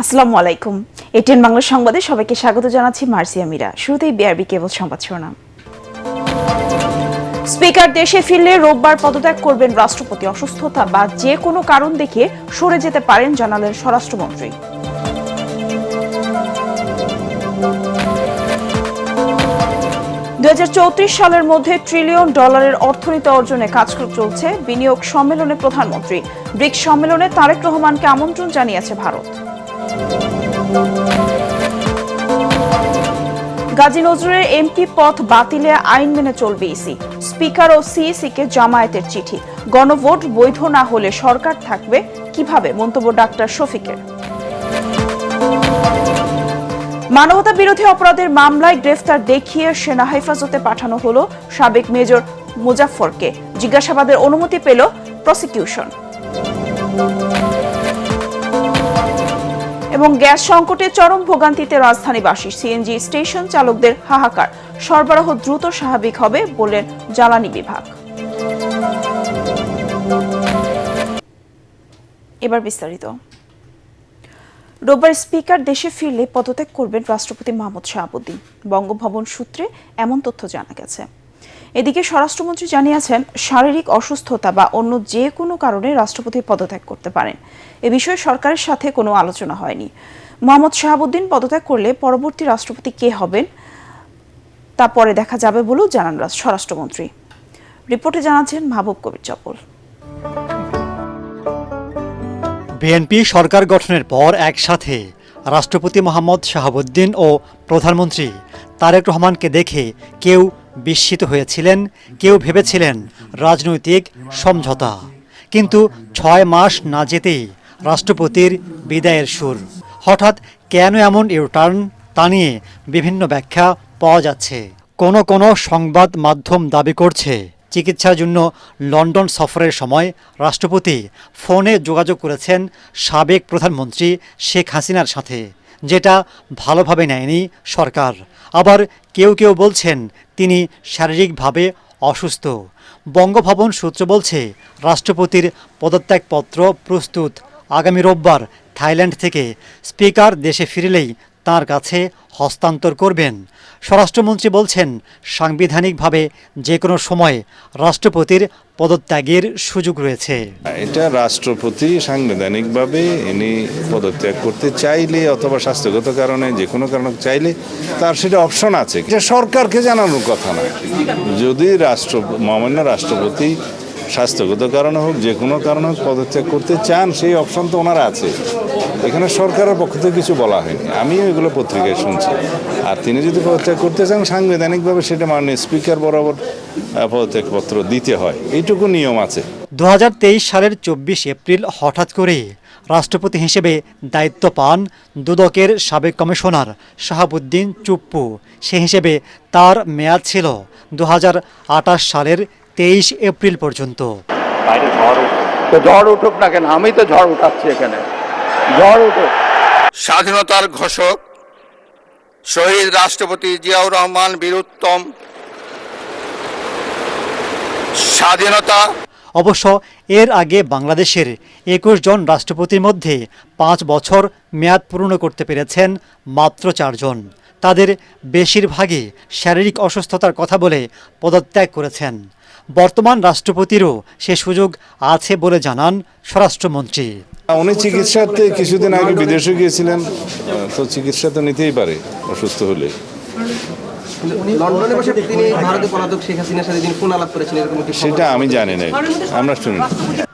আসসালামু আলাইকুম। এটিএন বাংলা সংবাদে সবাইকে স্বাগত জানাচ্ছি মার্সিয়া মীরা। শুরুতেই বিআরবি কেবল সংবাদ শিরোনাম। স্পিকার দেশে ফিরলে রোববার পদত্যাগ করবেন রাষ্ট্রপতি। অসুস্থতা বা যে কোনো কারণ দেখিয়ে সরে যেতে পারেন জানালেন স্বরাষ্ট্রমন্ত্রী। সালের মধ্যে $1 ট্রিলিয়ন অর্থনীতি অর্জনে কাজ চলছে বিনিয়োগ সম্মেলনে প্রধানমন্ত্রী। ব্রিক্স সম্মেলনে তারেক রহমানকে আমন্ত্রণ জানিয়েছে ভারত। গাজী নজরুলের এমপি পদ বাতিলে আইন মেনে চলবে ইসি। স্পিকার ও সিইসি কে জামায়াতের চিঠি। গণভোট বৈধ না হলে সরকার থাকবে কিভাবে, মন্তব্য ডাক্তার শফিকের। মানবতা বিরোধী অপরাধের মামলায় গ্রেফতার দেখিয়ে সেনা হেফাজতে পাঠানো হলো সাবেক মেজর মুজাফফরকে। জিজ্ঞাসাবাদের অনুমতি পেল প্রসিকিউশন। এবং গ্যাস সংকটে চরম ভোগান্তিতে রাজধানীবাসী। সিএনজি স্টেশন চালকদের হাহাকার। সরবরাহ দ্রুত স্বাভাবিক হবে বললেন জ্বালানি বিভাগ। এবার বিস্তারিত। রোববার স্পিকার দেশে ফিরলে পদত্যাগ করবেন রাষ্ট্রপতি মোহাম্মদ শাহাবুদ্দিন। বঙ্গভবন সূত্রে এমন তথ্য জানা গেছে। এদিকে স্বরাষ্ট্রমন্ত্রী জানিয়েছেন, শারীরিক অসুস্থতা বা অন্য যে কোনো কারণে রাষ্ট্রপতি পদত্যাগ করতে পারেন। এ বিষয়ে সরকারের সাথে কোনো আলোচনা হয়নি। মোহাম্মদ শাহাবুদ্দিন পদত্যাগ করলে পরবর্তী রাষ্ট্রপতি কে হবেন তা পরে দেখা যাবে বলেও জানান স্বরাষ্ট্রমন্ত্রী। রিপোর্টে জানাচ্ছেন মাহবুব কবির চপল। বিএনপি সরকার গঠনের পর একসাথে রাষ্ট্রপতি মোহাম্মদ শাহাবুদ্দিন ও প্রধানমন্ত্রী তারেক রহমানকে দেখে কেউ বিস্মিত হয়েছিলেন, কেউ ভেবেছিলেন রাজনৈতিক সমঝোতা। কিন্তু 6 মাস না যেতেই রাষ্ট্রপতির বিদায়ের সুর। হঠাৎ কেন এমন ইউটার্ন তা নিয়ে বিভিন্ন ব্যাখ্যা পাওয়া যাচ্ছে। কোনো সংবাদ মাধ্যম দাবি করছে, চিকিৎসার জন্য লন্ডন সফরের সময় রাষ্ট্রপতি ফোনে যোগাযোগ করেছেন সাবেক প্রধানমন্ত্রী শেখ হাসিনার সাথে, যেটা ভালোভাবে নেয়নি সরকার। আবার কেউ বলছেন তিনি শারীরিকভাবে অসুস্থ। বঙ্গভবন সূত্র বলছে, রাষ্ট্রপতির পদত্যাগপত্র প্রস্তুত। আগামী রোববার থাইল্যান্ড থেকে স্পিকার দেশে ফিরলেই তাঁর কাছে হস্তান্তর করবেন। স্বরাষ্ট্রমন্ত্রী বলছেন, সাংবিধানিকভাবে যে কোনো সময় রাষ্ট্রপতির পদত্যাগের সুযোগ রয়েছে। এটা রাষ্ট্রপতি সাংবিধানিকভাবে ইনি পদত্যাগ করতে চাইলে অথবা স্বাস্থ্যগত কারণে যে কোনো কারণে চাইলে তার সেটা অপশন আছে। এটা সরকারকে জানানোর কথা না। যদি মহামান্য রাষ্ট্রপতি স্বাস্থ্যগত কারণে হোক যে কোনো কারণে হোক পদত্যাগ করতে চান, সেই অপশন তো ওনার আছে। এখানে সরকারের পক্ষ থেকে কিছু বলা হয়নি, আমিও এগুলো পত্রিকায় শুনছি। আর তিনি যদি পদত্যাগ করতে চান সাংবিধানিকভাবে সেটা মাননীয় স্পিকার বরাবর পদত্যাগপত্র দিতে হয়, এইটুকু নিয়ম আছে। 2023 সালের 24 এপ্রিল হঠাৎ করে রাষ্ট্রপতি হিসেবে দায়িত্ব পান দুদকের সাবেক কমিশনার শাহাবুদ্দিন চুপ্পু। সে হিসেবে তার মেয়াদ ছিল 2028 সালের 23 এপ্রিল পর্যন্ত। ঝড় উঠুক না কেন, আমি তো ঝড় উঠাচ্ছি এখানে, ঝড় উঠুক। স্বাধীনতার ঘোষক শহীদ রাষ্ট্রপতি জিয়াউর রহমান বীরুত্তম স্বাধীনতা। অবশ্য এর আগে বাংলাদেশের 21 জন রাষ্ট্রপতির মধ্যে 5 বছর মেয়াদ পূর্ণ করতে পেরেছেন মাত্র 4 জন। তাদের বেশিরভাগই শারীরিক অসুস্থতার কথা বলে পদত্যাগ করেছেন। বর্তমান রাষ্ট্রপতিরও সে সুযোগ আছে বলে জানান স্বরাষ্ট্রমন্ত্রী। উনি চিকিৎসাতে কিছুদিন আগে বিদেশে গিয়েছিলেন, তো চিকিৎসা তো নিতেই পারে অসুস্থ হলে। সেটা আমি জানি না, আমরা শুনি।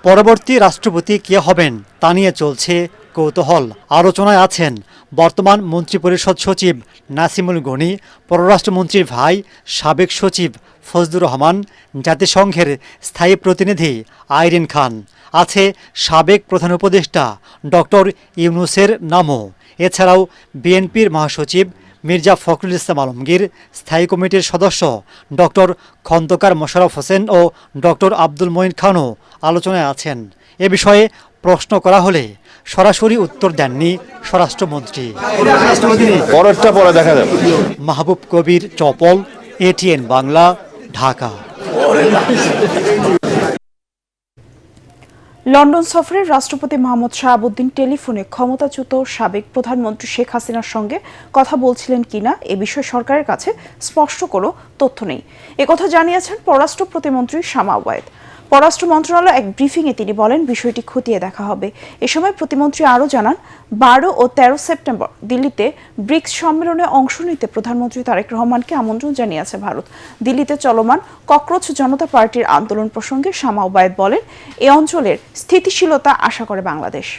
পরবর্তী রাষ্ট্রপতি কে হবেন তা নিয়ে চলছে কৌতূহল। আলোচনায় আছেন বর্তমান মন্ত্রিপরিষদ সচিব নাসিমুল গনি, পররাষ্ট্রমন্ত্রীর ভাই সাবেক সচিব ফজলুর রহমান, জাতিসংঘের স্থায়ী প্রতিনিধি আইরিন খান। আছে সাবেক প্রধান উপদেষ্টা ডক্টর ইউনুসের নামও। এছাড়াও বিএনপির মহাসচিব মির্জা ফখরুল ইসলাম আলমগীর, স্থায়ী কমিটির সদস্য ডক্টর খন্দকার মোশাররফ হোসেন ও ডক্টর আব্দুল মঈন খানও আলোচনায় আছেন। এ বিষয়ে প্রশ্ন করা হলে সরাসরি উত্তর দেননি স্বরাষ্ট্রমন্ত্রী। পরেরটা পরে দেখা যাবে। মাহবুব কবির চপল, এটিএন বাংলা, ঢাকা। লন্ডন সফরে রাষ্ট্রপতি মোহাম্মদ শাহাবুদ্দিন টেলিফোনে ক্ষমতাচ্যুত সাবেক প্রধানমন্ত্রী শেখ হাসিনার সঙ্গে কথা বলছিলেন কিনা এ বিষয়ে সরকারের কাছে স্পষ্ট কোনো তথ্য নেই। একথা জানিয়েছেন পররাষ্ট্র প্রতিমন্ত্রী শামা ওয়ায়েদ। পররাষ্ট্র মন্ত্রণালয় এক ব্রিফিংয়ে তিনি বলেন, বিষয়টি খতিয়ে দেখা হবে। এ সময় প্রতিমন্ত্রী আরও জানান, 12 ও 13 সেপ্টেম্বর দিল্লিতে ব্রিক্স সম্মেলনে অংশ নিতে প্রধানমন্ত্রী তারেক রহমানকে আমন্ত্রণ জানিয়েছে ভারত। দিল্লিতে চলমান ককরোচ জনতা পার্টির আন্দোলন প্রসঙ্গে শামা ওয়ায়েদ বলেন, এ অঞ্চলের স্থিতিশীলতা আশা করে বাংলাদেশ।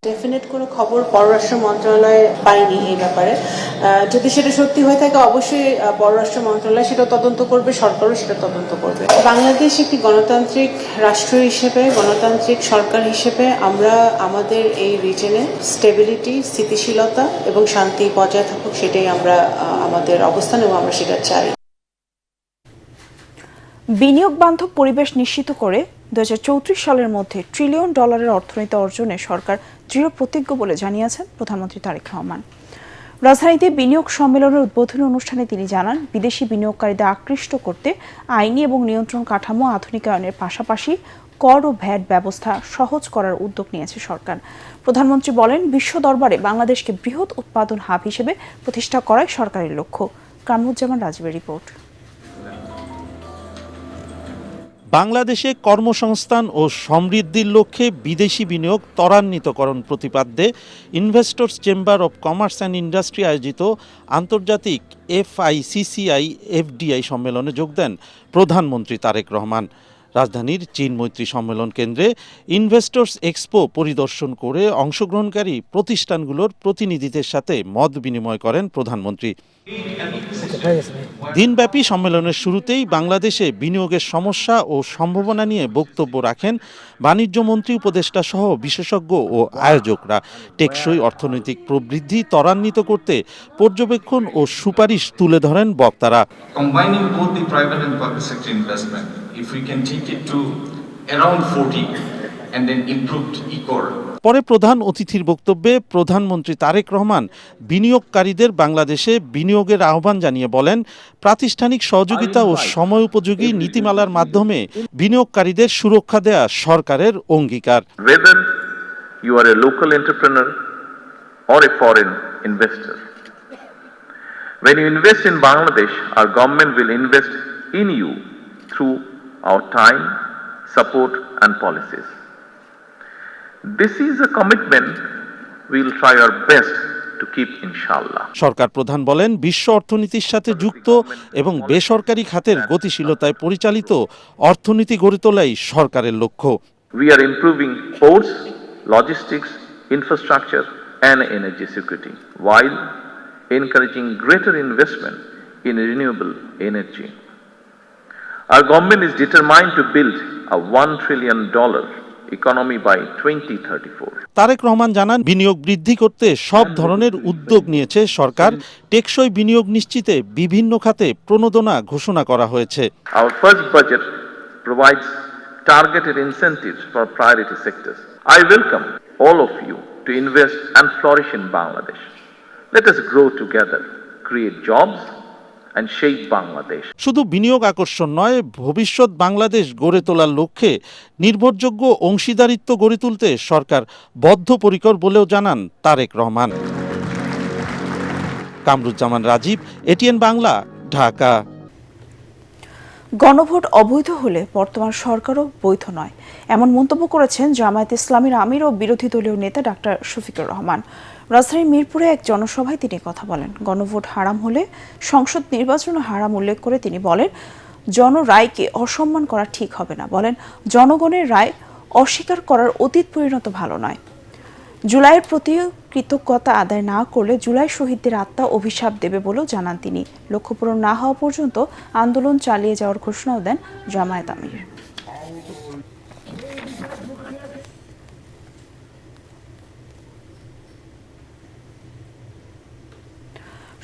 ডেফিনেট কোনো খবর পররাষ্ট্র মন্ত্রণালয় পায়নি এই ব্যাপারে। যদি সেটা সত্যি হয়ে থাকে অবশ্যই পররাষ্ট্র মন্ত্রণালয় সেটা তদন্ত করবে, সরকারও সেটা তদন্ত করবে। বাংলাদেশ একটি গণতান্ত্রিক রাষ্ট্র হিসেবে, গণতান্ত্রিক সরকার হিসেবে আমরা আমাদের এই রিজনে স্টেবিলিটি, স্থিতিশীলতা এবং শান্তি বজায় থাকুক, সেটাই আমরা আমাদের অবস্থান এবং আমরা সেটা চাই। বিনিয়োগ বান্ধব পরিবেশ নিশ্চিত করে 2034 সালের মধ্যে $1 ট্রিলিয়ন অর্থনীতি অর্জনে সরকার দৃঢ় প্রতিজ্ঞ বলে জানিয়েছেন প্রধানমন্ত্রী তারেক রহমান। রাজধানীতে বিনিয়োগ সম্মেলনের উদ্বোধনী অনুষ্ঠানে তিনি জানান, বিদেশি বিনিয়োগকারীদের আকৃষ্ট করতে আইনি এবং নিয়ন্ত্রণ কাঠামো আধুনিকায়নের পাশাপাশি কর ও ভ্যাট ব্যবস্থা সহজ করার উদ্যোগ নিয়েছে সরকার। প্রধানমন্ত্রী বলেন, বিশ্ব দরবারে বাংলাদেশকে বৃহৎ উৎপাদন হাব হিসেবে প্রতিষ্ঠা করাই সরকারের লক্ষ্য। কামরুজ্জামান রাজীবের রিপোর্ট। বাংলাদেশে কর্মসংস্থান ও সমৃদ্ধির লক্ষ্যে বিদেশি বিনিয়োগ ত্বরান্বিতকরণ প্রতিপাদ্যে investors chamber of commerce and industry আয়োজিত আন্তর্জাতিক FICCI FDI সম্মেলনে যোগ দেন প্রধানমন্ত্রী তারেক রহমান। রাজধানীর চীন মৈত্রী সম্মেলন কেন্দ্রে ইনভেস্টর্স এক্সপো পরিদর্শন করে অংশগ্রহণকারী প্রতিষ্ঠানগুলোর প্রতিনিধিদের সাথে মত বিনিময় করেন প্রধানমন্ত্রী। দিনব্যাপী সম্মেলনের শুরুতেই বাংলাদেশে বিনিয়োগের সমস্যা ও সম্ভাবনা নিয়ে বক্তব্য রাখেন বাণিজ্যমন্ত্রী, উপদেষ্টা সহ বিশেষজ্ঞ ও আয়োজকরা। টেকসই অর্থনৈতিক প্রবৃদ্ধি ত্বরান্বিত করতে পর্যবেক্ষণ ও সুপারিশ তুলে ধরেন বক্তারা। Combining both the private and public sector investment, if we can take it to around 40 and then improved ECOR. পরে প্রধান অতিথির বক্তব্যে প্রধানমন্ত্রী তারেক রহমান বিনিয়োগকারীদের বাংলাদেশে বিনিয়োগের আহ্বান জানিয়ে বলেন, প্রাতিষ্ঠানিক সহযোগিতা ও সময় উপযোগী নীতিমালার মাধ্যমে বিনিয়োগকারীদের সুরক্ষা দেয়া সরকারের অঙ্গীকার। Whether you are a local entrepreneur or a foreign investor, when you invest in Bangladesh, our government will invest in you through our time, support and policies. This is a commitment we will try our best to keep, inshallah. সরকার প্রধান বলেন, বিশ্ব অর্থনীতির সাথে যুক্ত এবং বেসরকারি খাতের গতিশীলতায় পরিচালিত অর্থনীতি গড়ে তোলাই সরকারের লক্ষ্য। We are improving ports, logistics, infrastructure and energy security while encouraging greater investment in renewable energy. Our government is determined to build a $1 trillion economy by 2034. Tarique Rahman জানান, বিনিয়োগ বৃদ্ধি করতে সব ধরনের উদ্যোগ নিয়েছে সরকার। টেকসই বিনিয়োগ নিশ্চিতে বিভিন্ন খাতে প্রণোদনা ঘোষণা করা হয়েছে। Our first budget provides targeted incentives for priority sectors. I welcome all of you to invest and flourish in Bangladesh. Let us grow together, create jobs and shape Bangladesh. শুধু বিনিয়োগ আকর্ষণ নয়, ভবিষ্যৎ বাংলাদেশ গড়ে তোলার লক্ষ্যে নির্ভরযোগ্য অংশীদারিত্ব গড়ে তুলতে সরকার বদ্ধপরিকর বলেও জানান তারেক রহমান। কামরুজ্জামান রাজীব, ATN বাংলা, ঢাকা। গণভোট অবৈধ হলে বর্তমান সরকারও বৈধ নয়, এমন মন্তব্য করেছেন জামায়াতে ইসলামীর আমির ও বিরোধী দলীয় নেতা ডাক্তার শফিকুর রহমান। রাজধানীর মিরপুরে এক জনসভায় তিনি কথা বলেন। গণভোট হারাম হলে সংসদ নির্বাচনও হারাম উল্লেখ করে তিনি বলেন, জনরায়কে অসম্মান করা ঠিক হবে না। বলেন, জনগণের রায় অস্বীকার করার অতীত পরিণত ভালো নয়। জুলাইয়ের প্রতি কৃতজ্ঞতা আদায় না করলে জুলাই শহীদদের আত্মা অভিশাপ দেবে বলেও জানান তিনি। লক্ষ্য পূরণ না হওয়া পর্যন্ত আন্দোলন চালিয়ে যাওয়ার ঘোষণাও দেন জামায়াত আমির।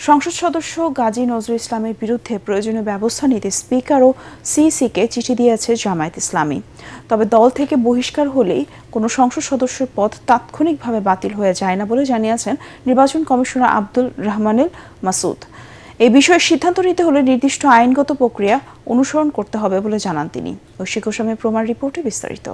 সংসদ সদস্য গাজী নজরুল ইসলামের বিরুদ্ধে প্রয়োজনীয় ব্যবস্থা নিতে স্পিকার ও সিইসিকে চিঠি দিয়েছে জামায়াত ইসলামী। তবে দল থেকে বহিষ্কার হলেই কোনো সংসদ সদস্যের পদ তাৎক্ষণিকভাবে বাতিল হয়ে যায় না বলে জানিয়েছেন নির্বাচন কমিশনার আব্দুল রহমানুল মাসুদ। এই বিষয়ে সিদ্ধান্ত নিতে হলে নির্দিষ্ট আইনগত প্রক্রিয়া অনুসরণ করতে হবে বলে জানান তিনি। ঐশী গোস্বামীর প্রমাণ রিপোর্টে বিস্তারিত।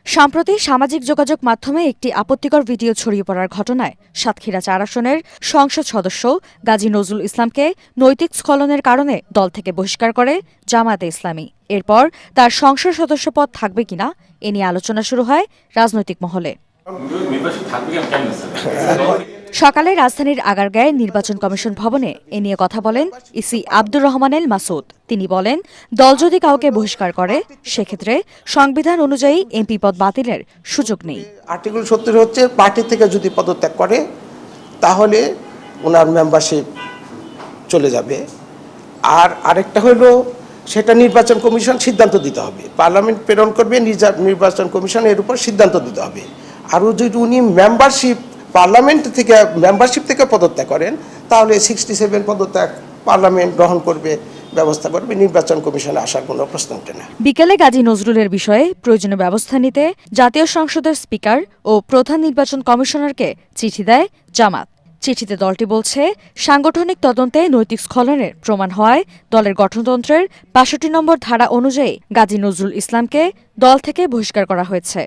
সম্প্রতি সামাজিক যোগাযোগ মাধ্যমে একটি আপত্তিকর ভিডিও ছড়িয়ে পড়ার ঘটনায় সাতক্ষীরা ৪ আসনের সংসদ সদস্য গাজী নজরুল ইসলামকে নৈতিক স্খলনের কারণে দল থেকে বহিষ্কার করে জামায়াতে ইসলামী। এরপর তার সংসদ সদস্য পদ থাকবে কিনা এ নিয়ে আলোচনা শুরু হয় রাজনৈতিক মহলে। সকালে রাজধানীর আগারগাঁয়ে নির্বাচন কমিশন ভবনে এ নিয়ে কথা বলেন ইসি আব্দুর রহমান এল মাসুদ। তিনি বলেন, দল যদি কাউকে বহিষ্কার করে সেক্ষেত্রে সংবিধান অনুযায়ী এমপি পদ বাতিলের সুযোগ নেই। আর্টিকেল 70 হচ্ছে পার্টি থেকে যদি পদত্যাগ করে তাহলে ওনার মেম্বারশিপ চলে যাবে। আর আরেকটা হলো সেটা নির্বাচন কমিশন সিদ্ধান্ত দিতে হবে, পার্লামেন্ট প্রেরণ করবে, নির্বাচন কমিশন এর উপর সিদ্ধান্ত দিতে হবে। আর যদি উনি পার্লামেন্ট থেকে মেম্বারশিপ থেকে পদত্যাগ করেন তাহলে 67 পদত্যাগ পার্লামেন্ট গ্রহণ করবে, ব্যবস্থা করবে, নির্বাচন কমিশনে আসার কোনো প্রশ্ন ওঠে না। বিকেলে গাজী নজরুলের বিষয়ে প্রয়োজনীয় ব্যবস্থা নিতে জাতীয় সংসদের স্পিকার ও প্রধান নির্বাচন কমিশনারকে চিঠি দেয় জামাত। চিঠিতে দলটি বলছে, সাংগঠনিক তদন্তে নৈতিক স্খলনের প্রমাণ হওয়ায় দলের গঠনতন্ত্রের ৬২ নম্বর ধারা অনুযায়ী গাজী নজরুল ইসলামকে দল থেকে বহিষ্কার করা হয়েছে।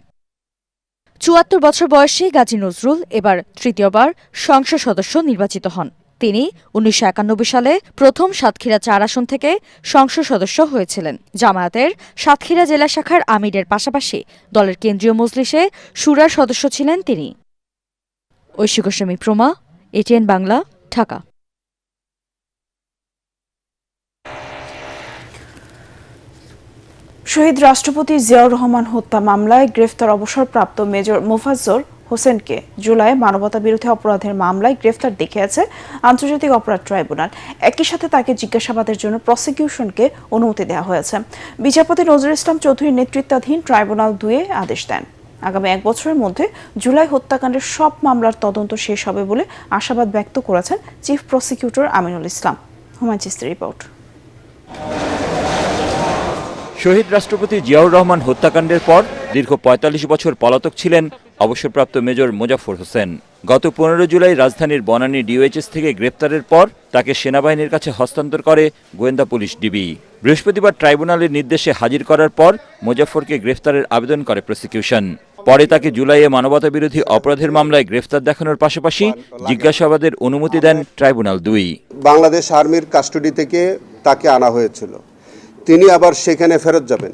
৭৪ বছর বয়সী গাজী নজরুল এবার তৃতীয়বার সংসদ সদস্য নির্বাচিত হন। তিনি ১৯৯১ সালে প্রথম সাতক্ষীরা ৪ আসন থেকে সংসদ সদস্য হয়েছিলেন। জামায়াতের সাতক্ষীরা জেলা শাখার আমিরের পাশাপাশি দলের কেন্দ্রীয় মজলিসে শুরার সদস্য ছিলেন তিনি। ঐশী গোস্বামী প্রমা, এটিএন বাংলা, ঢাকা। শহীদ রাষ্ট্রপতি জিয়াউর রহমান হত্যা মামলায় গ্রেফতার অবসরপ্রাপ্ত মেজর মোফাজ্জল হোসেনকে জুলাই মানবতাবিরোধী অপরাধের মামলায় গ্রেফতার দেখিয়েছে আন্তর্জাতিক অপরাধ ট্রাইব্যুনাল। একই সাথে তাকে জিজ্ঞাসাবাদের জন্য প্রসিকিউশনকে অনুমতি দেওয়া হয়েছে। বিচারপতি নজরুল ইসলাম চৌধুরীর নেতৃত্বাধীন ট্রাইব্যুনাল ২ আদেশ দেন। আগামী ১ বছরের মধ্যে জুলাই হত্যাকাণ্ডের সব মামলার তদন্ত শেষ হবে বলে আশাবাদ ব্যক্ত করেছেন chief prosecutor Aminul Islam. Humayun চিস্তির report. শহীদ রাষ্ট্রপতি জিয়াউর রহমান হত্যাকাণ্ডের পর দীর্ঘ ৪৫ বছর পলাতক ছিলেন অবসরপ্রাপ্ত মেজর মোজাফফর হোসেন। গত ১৫ জুলাই রাজধানীর বনানী ডিওএইচএস থেকে গ্রেপ্তারের পর তাকে সেনাবাহিনীর কাছে হস্তান্তর করে গোয়েন্দা পুলিশ ডিবি। বৃহস্পতিবার ট্রাইব্যুনালের নির্দেশে হাজির করার পর মোজাফফরকে গ্রেফতারের আবেদন করে প্রসিকিউশন। পরে তাকে জুলাইয়ে মানবতাবিরোধী অপরাধের মামলায় গ্রেফতার দেখানোর পাশাপাশি জিজ্ঞাসাবাদের অনুমতি দেন ট্রাইব্যুনাল ২। বাংলাদেশ আর্মির কাস্টডি থেকে তাকে আনা হয়েছিল, তিনি আবার সেখানে ফেরত যাবেন।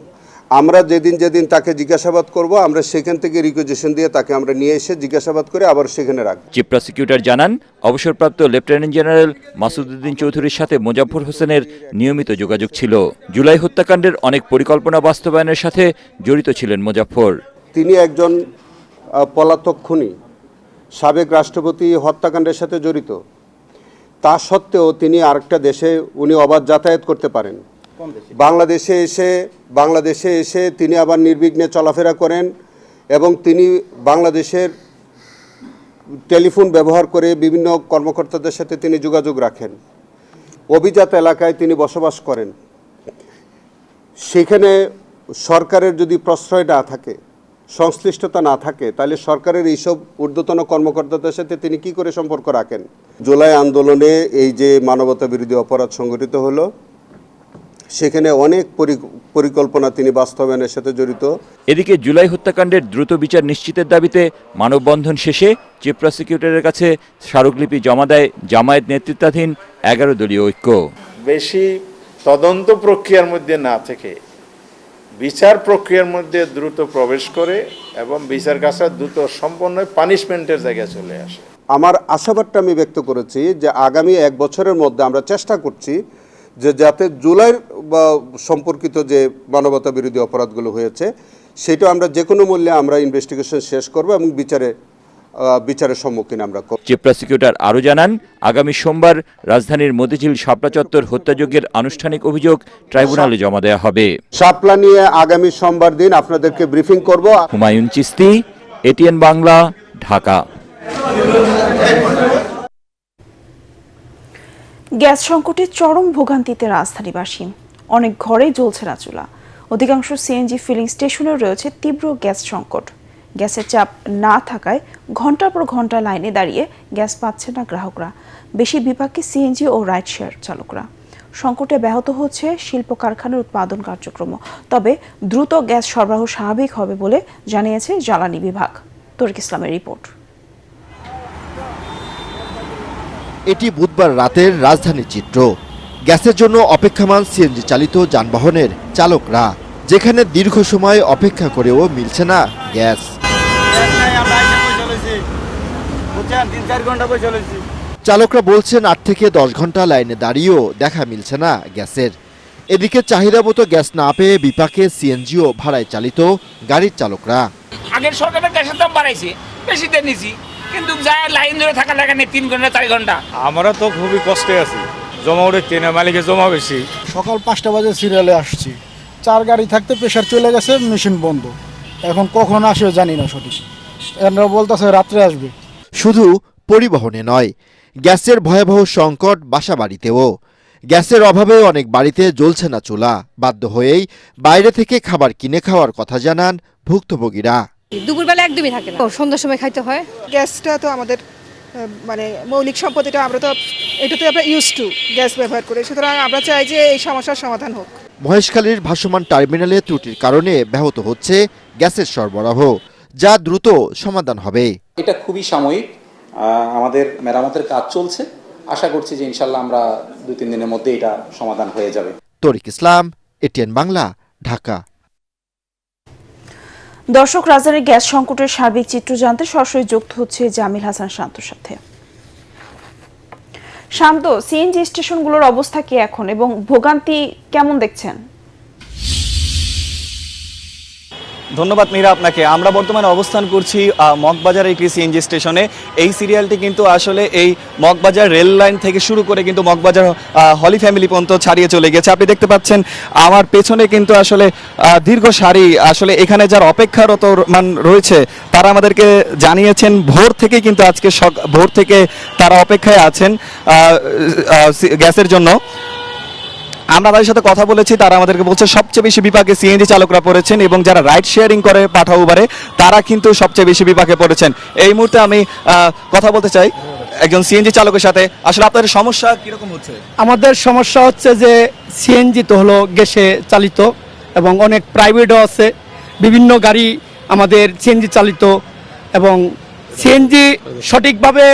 আমরা যেদিন তাকে জিজ্ঞাসাবাদ করব, আমরা সেখান থেকে রিকুইজিশন দিয়ে তাকে আমরা নিয়ে এসে জিজ্ঞাসাবাদ করে আবার সেখানে রাখব। চিফ প্রসিকিউটর জানান, অবসরপ্রাপ্ত লেফটেন্যান্ট জেনারেল মাসুদউদ্দিন চৌধুরীর সাথে মোজাফফর হোসেনের নিয়মিত যোগাযোগ ছিল। জুলাই হত্যাকাণ্ডের অনেক পরিকল্পনা বাস্তবায়নের সাথে জড়িত ছিলেন মোজাফফর। তিনি একজন পলাতক খুনি, সাবেক রাষ্ট্রপতি হত্যাকাণ্ডের সাথে জড়িত। তা সত্ত্বেও তিনি আরেকটা দেশে উনি অবাধ যাতায়াত করতে পারেন। বাংলাদেশে এসে তিনি আবার নির্বিঘ্নে চলাফেরা করেন এবং তিনি বাংলাদেশের টেলিফোন ব্যবহার করে বিভিন্ন কর্মকর্তাদের সাথে তিনি যোগাযোগ রাখেন। অভিজাত এলাকায় তিনি বসবাস করেন। সেখানে সরকারের যদি প্রশ্রয় না থাকে, সংশ্লিষ্টতা না থাকে, তাহলে সরকারের এইসব ঊর্ধ্বতন কর্মকর্তাদের সাথে তিনি কি করে সম্পর্ক রাখেন? জুলাই আন্দোলনে এই যে মানবতা বিরোধী অপরাধ সংগঠিত হলো, সেখানে অনেক পরিকল্পনা তিনি বাস্তবায়নের সাথে জড়িত। এদিকে জুলাই হত্যাকাণ্ডের দ্রুত বিচার নিশ্চিতের দাবিতে মানববন্ধন শেষে চিফ প্রসিকিউটরের কাছে স্মারকলিপি জমা দেয় জামায়াত নেতৃত্বাধীন ১১ দলীয় ঐক্য। বেশি তদন্ত প্রক্রিয়ার মধ্যে না থেকে বিচার প্রক্রিয়ার মধ্যে দ্রুত প্রবেশ করে এবং বিচার কাজটা দ্রুত সম্পন্ন পানিশমেন্টের জায়গায় চলে আসে। আমার আশাবাদটা আমি ব্যক্ত করেছি যে আগামী ১ বছরের মধ্যে আমরা চেষ্টা করছি যে যাতে জুলাইয়ের সম্পর্কিত যে মানবতা বিরোধী অপরাধগুলো হয়েছে সেটা আমরা যে কোনো মূল্যে আমরা ইনভেস্টিগেশন শেষ করব এবং বিচারের সম্মুখীন আমরা করব। চিফ প্রসিকিউটর আরও জানান, আগামী সোমবার রাজধানীর মতিঝিল শাপলা চত্বর হত্যাযজ্ঞের আনুষ্ঠানিক অভিযোগ ট্রাইব্যুনালে জমা দেওয়া হবে। শাপলা নিয়ে আগামী সোমবার দিন আপনাদেরকে ব্রিফিং করব। হুমায়ুন চিস্তি, এটিএন বাংলা, ঢাকা। গ্যাস সংকটে চরম ভোগান্তিতে রাজধানীবাসী। অনেক ঘরেই জ্বলছে না চুলা। অধিকাংশ সিএনজি ফিলিং স্টেশনেও রয়েছে তীব্র গ্যাস সংকট। গ্যাসের চাপ না থাকায় ঘন্টার পর ঘন্টা লাইনে দাঁড়িয়ে গ্যাস পাচ্ছে না গ্রাহকরা। বেশি বিপাকে সিএনজি ও রাইড শেয়ার চালকরা। সংকটে ব্যাহত হচ্ছে শিল্প কারখানার উৎপাদন কার্যক্রম। তবে দ্রুত গ্যাস সরবরাহ স্বাভাবিক হবে বলে জানিয়েছে জ্বালানি বিভাগ। তরিক ইসলামের রিপোর্ট। এটি বুধবার রাতের রাজধানীর চিত্র। গ্যাসের জন্য অপেক্ষমান সিএনজি চালিত যানবাহনের চালকরা, যেখানে দীর্ঘ সময় অপেক্ষা করেও মিলছে না গ্যাস। চালকরা বলছেন 8 থেকে 10 ঘন্টা লাইনে দাঁড়িয়েও দেখা মিলছে না গ্যাসের। এদিকে চাহিদা মতো গ্যাস না পেয়ে বিপাকে সিএনজি ও ভাড়ায় চালিত গাড়ির চালকরা। আগের সরকারের গ্যাসের দাম বাড়াইছে, বেশি দিয়ে নিছি, কিন্তু যায় লাইন ধরে থাকা লাগে না 3 ঘন্টা 4 ঘন্টা। আমরা তো খুবই কষ্টে আছি, জমা উঠে ট্রেনের মালিকের জমা বেশি। সকাল 5টা বাজে সিরিয়ালে আসছি, 4 গাড়ি থাকতে প্রেশার চলে গেছে, মেশিন বন্ধ। এখন কখন আসে জানি না সঠিক, এরা বলতেছে রাত্রে আসবে। শুধু পরিবহনে নয়, গ্যাসের ভয়াবহ সংকট বাসা বাড়িতেও। গ্যাসের অভাবে অনেক বাড়িতে জ্বলছে না চুলা, বাধ্য হয়েই বাইরে থেকে খাবার কিনে খাওয়ার কথা জানান ভুক্তভোগীরা। দুপুরবেলা একদমই থাকে না, সন্ধ্যার সময় খাইতে হয়। গ্যাসটা তো আমাদের মানে মৌলিক সম্পদ, এটা আমরা তো এটাতে আমরা ইউজ টু গ্যাস ব্যবহার করি, সুতরাং আমরা চাই যে এই সমস্যার সমাধান হোক। মহেশখালীর ভাসমান টার্মিনালে ত্রুটির কারণে ব্যাহত হচ্ছে গ্যাসের সরবরাহ, যা দ্রুত সমাধান হবে। এটা খুবই সাময়িক, আমাদের মেরামতের কাজ চলছে, আশা করছি যে ইনশাল্লাহ আমরা 2-3 দিনের মধ্যে এটা সমাধান হয়ে যাবে। তরিক ইসলাম, এটিএন বাংলা, ঢাকা। দর্শক, রাজধানীর গ্যাস সংকটের সার্বিক চিত্র জানতে সরাসরি যুক্ত হচ্ছে জামিল হাসান শান্তর সাথে। শান্ত, সিএনজি স্টেশনগুলোর অবস্থা কি এখন এবং ভোগান্তি কেমন দেখছেন? ধন্যবাদ মীরা আপনাকে। আমরা বর্তমানে অবস্থান করছি মগবাজার একটি সিএনজি স্টেশনে। এই সিরিয়ালটি কিন্তু আসলে এই মগবাজার রেল লাইন থেকে শুরু করে কিন্তু মগবাজার হলি ফ্যামিলি পর্যন্ত ছাড়িয়ে চলে গেছে। আপনি দেখতে পাচ্ছেন আমার পেছনে কিন্তু আসলে দীর্ঘ সারি, আসলে এখানে যারা অপেক্ষারত রয়েছে তারা আমাদেরকে জানিয়েছেন ভোর থেকে কিন্তু আজকে ভোর থেকে তারা অপেক্ষায় আছেন গ্যাসের জন্য। আমরা তাদের সাথে কথা বলেছি, তারা আমাদেরকে বলছে সবচেয়ে বেশি বিপাকে সিএনজি চালকরা পড়েছেন এবং যারা রাইড শেয়ারিং করে পাঠাও উবারে তারা কিন্তু সবচেয়ে বেশি বিপাকে পড়েছেন। এই মুহূর্তে আমি কথা বলতে চাই একজন সিএনজি চালকের সাথে। আসলে আপনাদের সমস্যা কিরকম হচ্ছে? আমাদের সমস্যা হচ্ছে যে সিএনজি তো হলো গ্যাসে চালিত এবং অনেক প্রাইভেটও আছে, বিভিন্ন গাড়ি আমাদের সিএনজি চালিত, এবং সিএনজি সঠিকভাবে